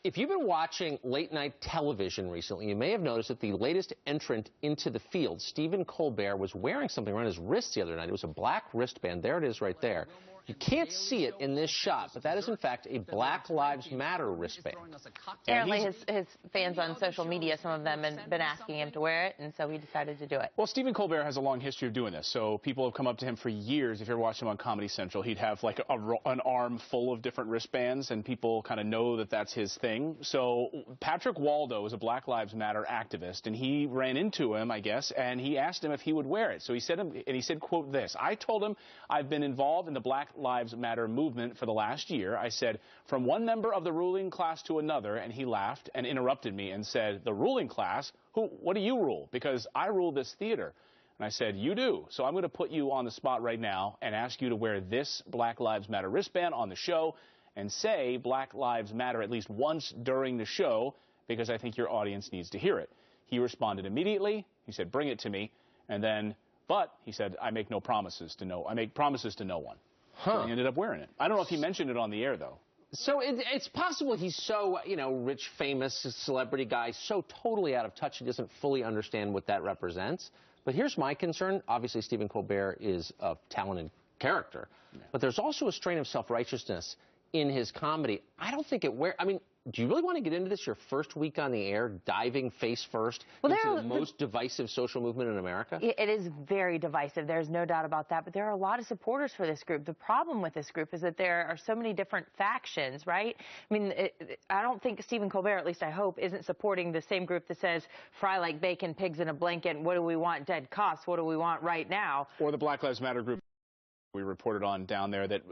if you've been watching late-night television recently, you may have noticed that the latest entrant into the field, Stephen Colbert, was wearing something around his wrist the other night. It was a black wristband. There it is right there. You can't see it in this shot, but that is, in fact, a Black Lives Matter wristband. Apparently, his fans on social media, some of them, have been asking him to wear it, and so he decided to do it. Well, Stephen Colbert has a long history of doing this, so people have come up to him for years. If you're watching him on Comedy Central, he'd have like an arm full of different wristbands, and people kind of know that that's his thing. So Patrick Waldo is a Black Lives Matter activist, and he ran into him, I guess, and he asked him if he would wear it. So he said, quote, this: "I told him I've been involved in the Black Lives Matter movement for the last year. I said, from one member of the ruling class to another," and he laughed and interrupted me and said, "The ruling class? What do you rule? Because I rule this theater." And I said, "You do. So I'm going to put you on the spot right now and ask you to wear this Black Lives Matter wristband on the show and say Black Lives Matter at least once during the show, because I think your audience needs to hear it." He responded immediately. He said, "Bring it to me." And then, but he said, I make promises to no one." So he ended up wearing it. I don't know if he mentioned it on the air, though. So it's possible he's so, rich, famous, celebrity guy, so totally out of touch he doesn't fully understand what that represents. But here's my concern. Obviously, Stephen Colbert is a talented character. Yeah. But there's also a strain of self-righteousness in his comedy. I don't think do you really want to get into this your first week on the air, diving face first into the most divisive social movement in America? It is very divisive. There's no doubt about that. But there are a lot of supporters for this group. The problem with this group is that there are so many different factions, right? I mean, I don't think Stephen Colbert, at least I hope, isn't supporting the same group that says, fry like bacon, pigs in a blanket, what do we want, dead costs, what do we want right now? Or the Black Lives Matter group we reported on down there that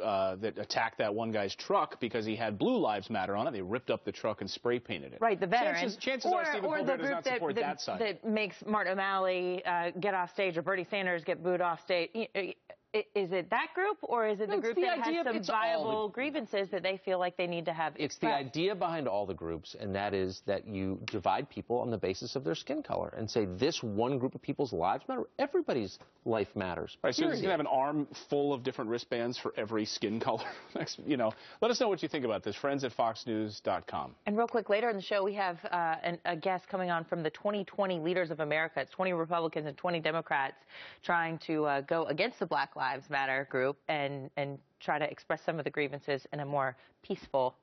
attacked that one guy's truck because he had Blue Lives Matter on it. They ripped up the truck and spray painted it. Right, the veterans. Chances are Stephen Colbert does not support that side. That makes Martin O'Malley get off stage or Bernie Sanders get booed off stage. Is it that group, or is it the group that has some viable grievances that they feel like they need to have expressed? It's the idea behind all the groups, and that is that you divide people on the basis of their skin color and say this one group of people's lives matter. Everybody's life matters. Right, so he's going to have an arm full of different wristbands for every skin color. Let us know what you think about this. friends@foxnews.com. And real quick, later in the show, we have a guest coming on from the 2020 Leaders of America. It's 20 Republicans and 20 Democrats trying to go against the Black Lives Matter group and try to express some of the grievances in a more peaceful